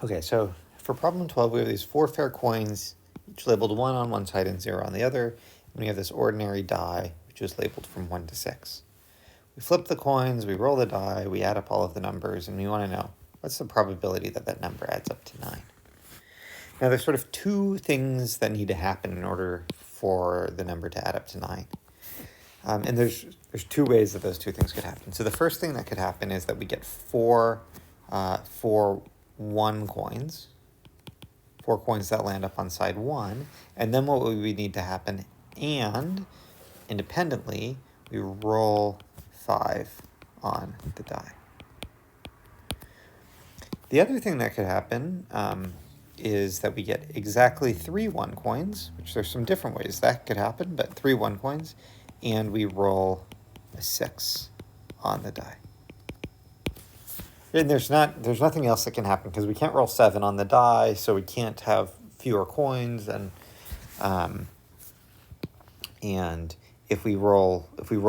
Okay, so for problem 12, we have these 4 fair coins, each labeled 1 on one side and 0 on the other. And we have this ordinary die, which is labeled from 1 to 6. We flip the coins, we roll the die, we add up all of the numbers, and we want to know, what's the probability that that number adds up to 9? Now, there's sort of 2 things that need to happen in order for the number to add up to 9. And there's 2 ways that those 2 things could happen. So the first thing that could happen is that we get 4 1 coins, 4 coins that land up on side 1, and then what would we need to happen? And independently, we roll 5 on the die. The other thing that could happen is that we get exactly 3 1 coins, which there's some different ways that could happen, but 3 1 coins, and we roll a 6 on the die. And there's nothing else that can happen because we can't roll 7 on the die, so we can't have fewer coins, and if we roll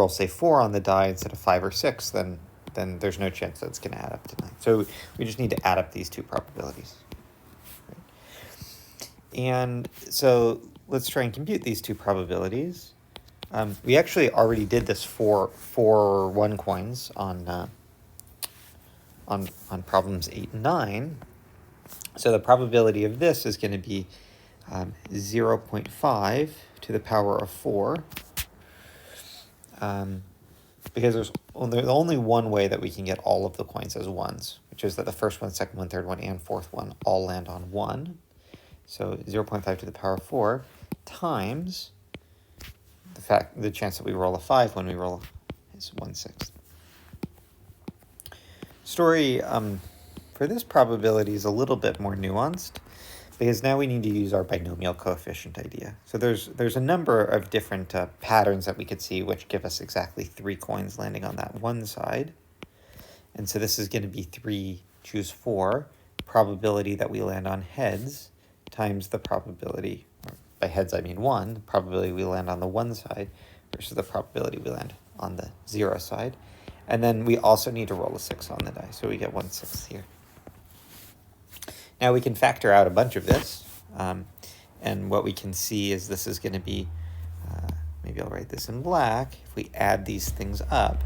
say 4 on the die instead of 5 or 6, then there's no chance that it's going to add up to 9. So we just need to add up these 2 probabilities. Right? And so let's try and compute these 2 probabilities. We actually already did this for 1 coins on problems 8 and 9. So the probability of this is going to be 0.5 to the power of 4. Because there's only one way that we can get all of the coins as 1s, which is that the first one, second one, third one, and fourth one all land on 1. So 0.5 to the power of 4 times the chance that we roll a 5 when we roll is 1/6. Story for this probability is a little bit more nuanced, because now we need to use our binomial coefficient idea. So there's a number of different patterns that we could see which give us exactly 3 coins landing on that one side. And so this is going to be 3 choose 4, probability that we land on heads times the probability, or by heads I mean 1, the probability we land on the 1 side versus the probability we land on the 0 side. And then we also need to roll a 6 on the die, so we get 1/6 here. Now we can factor out a bunch of this, and what we can see is this is going to be, maybe I'll write this in black, if we add these things up,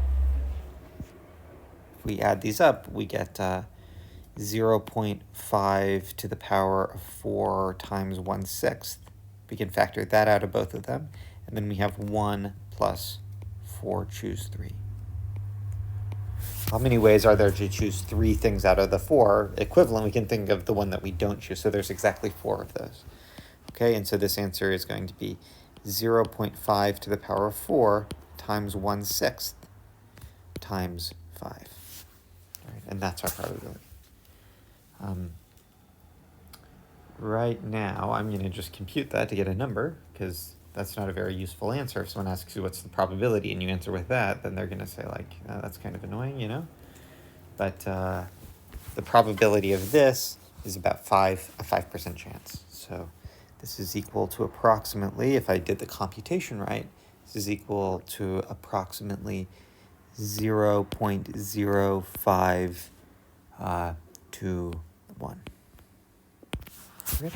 we get 0.5 to the power of 4 times 1/6. We can factor that out of both of them, and then we have 1 plus 4 choose 3. How many ways are there to choose 3 things out of the 4? Equivalent, we can think of the one that we don't choose. So there's exactly 4 of those. Okay, and so this answer is going to be 0.5 to the power of 4 times 1/6 times 5. All right, and that's our probability. Right now, I'm going to just compute that to get a number, because that's not a very useful answer. If someone asks you what's the probability and you answer with that, then they're going to say, like, that's kind of annoying, you know? But the probability of this is about a 5% chance. So this is equal to approximately, if I did the computation right, this is equal to approximately 0.05 to 1. Okay.